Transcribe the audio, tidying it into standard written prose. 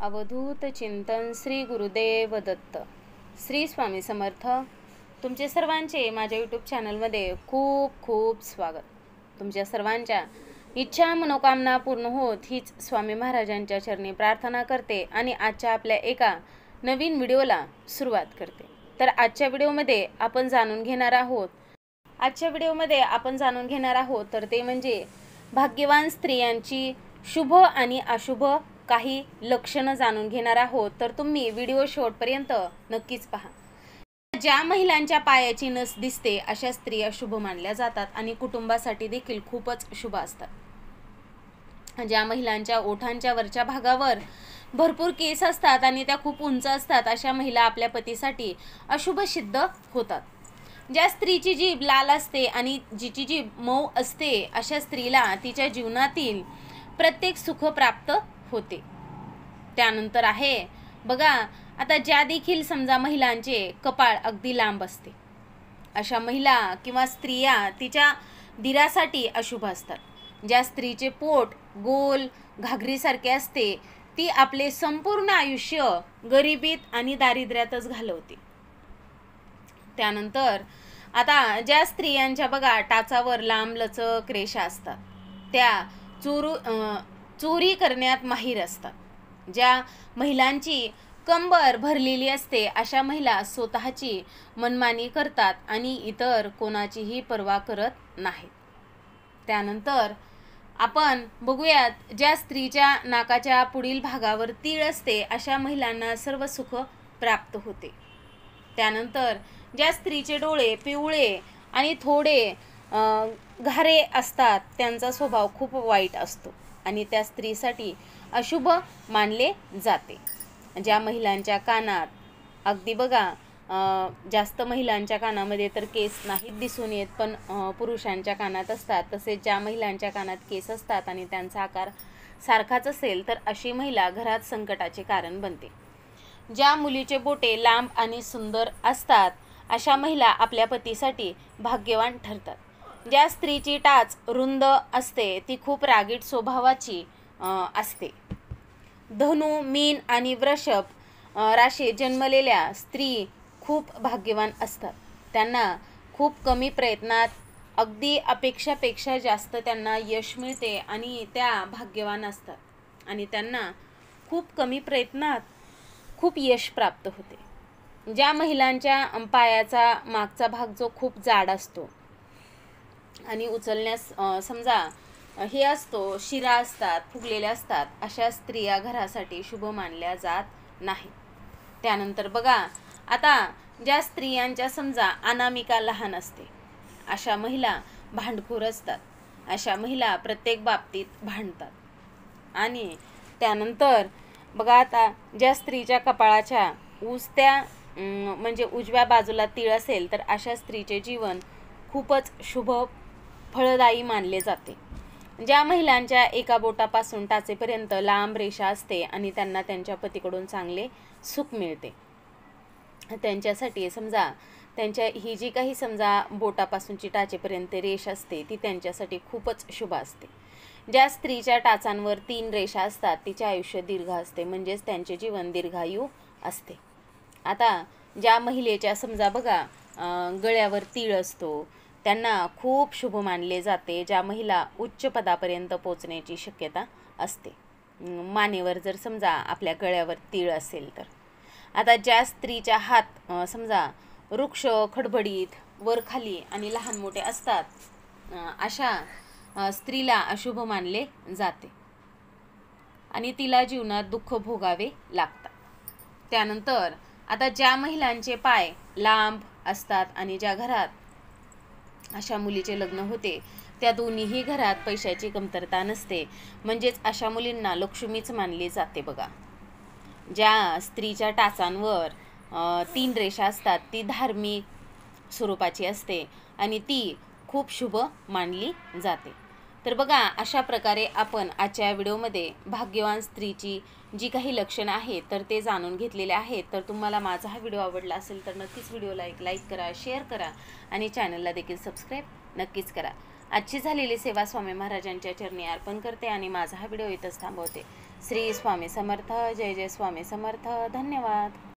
अवधूत चिंतन श्री गुरुदेव दत्त. श्री स्वामी समर्थ. तुमचे सर्वांचे माझ्या यूट्यूब चॅनलमध्ये खूप खूप स्वागत. तुमच्या सर्वांच्या इच्छा मनोकामना पूर्ण होत हीच स्वामी महाराजांच्या चरणी प्रार्थना करते आणि आजच्या आपल्या एका नवीन व्हिडिओला सुरुवात करते. तर आजच्या व्हिडिओमध्ये आपण जाणून घेणार आहोत तर ते म्हणजे भाग्यवान स्त्रियांची शुभ आणि अशुभ काही लक्षणं जाणून घेणार आहोत. तर तुम्ही व्हिडिओ शेवटपर्यंत नक्कीच पहा. ज्या महिलांच्या पायाची नस दिसते अशा स्त्रिया शुभ मानल्या जातात आणि कुटुंबासाठी देखील खूपच शुभ असतात. ज्या महिलांच्या ओठांच्या वरच्या भागावर भरपूर केस असतात आणि त्या खूप उंच असतात अशा महिला आपल्या पतीसाठी अशुभ सिद्ध होतात. ज्या स्त्रीची जीभ लाल असते आणि जिची जीभ मऊ असते अशा स्त्रीला तिच्या जीवनातील प्रत्येक सुख प्राप्त होते. त्यानंतर आहे बघा, आता ज्या देखील समजा महिलांचे कपाळ अगदी लांब असते अशा महिला किंवा स्त्रिया तिच्या दिरासाठी अशुभ असतात. ज्या स्त्रीचे पोट गोल घागरीसारखे असते ती आपले संपूर्ण आयुष्य गरिबीत आणि दारिद्र्यातच घालवते. त्यानंतर आता ज्या स्त्रियांच्या बघा टाचावर लांब लचक रेषा असतात त्या चोरी करण्यात माहीर असतात. ज्या महिलांची कंबर भरलेली असते अशा महिला स्वतःची मनमानी करतात आणि इतर कोणाचीही पर्वा करत नाहीत. त्यानंतर आपण बघूयात, ज्या स्त्रीच्या नाकाच्या पुढील भागावर तीळ असते अशा महिलांना सर्व सुख प्राप्त होते. त्यानंतर ज्या स्त्रीचे डोळे पिवळे आणि थोडे घारे असतात त्यांचा स्वभाव खूप वाईट असतो आणि त्या स्त्रीसाठी अशुभ मानले जाते. ज्या महिलांच्या कानात अगदी बघा जास्त महिलांच्या कानामध्ये तर केस नाहीत दिसून येत पण पुरुषांच्या कानात असतात. तसेच ज्या महिलांच्या कानात केस असतात आणि त्यांचा आकार सारखाच असेल तर अशी महिला घरात संकटाचे कारण बनते. ज्या मुलीचे बोटे लांब आणि सुंदर असतात अशा महिला आपल्या पतीसाठी भाग्यवान ठरतात. ज्या स्त्रीची टाच रुंद असते ती खूप रागीट स्वभावाची असते. धनु मीन आणि वृषभ राशीत जन्मलेल्या स्त्री खूप भाग्यवान असतात. त्यांना खूप कमी प्रयत्नात अगदी अपेक्षापेक्षा जास्त त्यांना यश मिळते आणि त्या भाग्यवान असतात आणि त्यांना खूप कमी प्रयत्नात खूप यश प्राप्त होते. ज्या महिलांच्या पायाचा मागचा भाग जो खूप जाड असतो आणि उचलण्यास समजा हे असतो शिरा असतात फुगलेल्या असतात अशा स्त्रिया घरासाठी शुभ मानल्या जात नाही. त्यानंतर बघा, आता ज्या स्त्रियांच्या समजा अनामिका लहान असते अशा महिला भांडखोर असतात. अशा महिला प्रत्येक बाबतीत भांडतात. आणि त्यानंतर बघा, आता ज्या स्त्रीच्या कपाळाच्या उजत्या म्हणजे उजव्या बाजूला तीळ असेल तर अशा स्त्रीचे जीवन खूपच शुभ फळदायी मानले जाते. ज्या महिलांच्या एका बोटापासून टाचेपर्यंत लांब रेषा असते आणि त्यांना त्यांच्या पतीकडून चांगले सुख मिळते त्यांच्यासाठी समजा त्यांच्या ही जी काही समजा बोटापासूनची टाचेपर्यंत रेष असते ती त्यांच्यासाठी खूपच शुभ असते. ज्या स्त्रीच्या टाचांवर 3 रेषा असतात तिचे आयुष्य दीर्घ असते म्हणजेच त्यांचे जीवन दीर्घायू असते. आता ज्या महिलेच्या समजा बघा गळ्यावर तीळ असतो त्यांना खूप शुभ मानले जाते. ज्या महिला उच्च पदापर्यंत पोचण्याची शक्यता असते. मानेवर जर समजा आपल्या गळ्यावर तीळ असेल तर. आता ज्या स्त्रीच्या हात समजा वृक्ष खडबडीत वर खाली आणि लहान मोठे असतात अशा स्त्रीला अशुभ मानले जाते आणि तिला जीवनात दुःख भोगावे लागतात. त्यानंतर आता ज्या महिलांचे पाय लांब असतात आणि ज्या घरात अशा मुलीचे लग्न होते त्या दोन्हीही घरात पैशाची कमतरता नसते म्हणजेच अशा मुलींना लक्ष्मीच मानली जाते. बघा, ज्या स्त्रीच्या टाचांवर 3 रेषा असतात ती धार्मिक स्वरूपाची असते आणि ती खूप शुभ मानली जाते. तर बघा, अशा प्रकारे आपण आजच्या व्हिडिओमध्ये भाग्यवान स्त्रीची जी काही लक्षणं आहेत तर ते जाणून घेतलेले आहेत. तर तुम्हाला माझा हा व्हिडिओ आवडला असेल तर नक्कीच व्हिडिओला एक लाईक करा, शेअर करा आणि चॅनलला देखील सबस्क्राईब नक्कीच करा. आजची झालेली सेवा स्वामी महाराजांच्या चरणी अर्पण करते आणि माझा हा व्हिडिओ इथंच थांबवते. श्री स्वामी समर्थ. जय जय स्वामी समर्थ. धन्यवाद.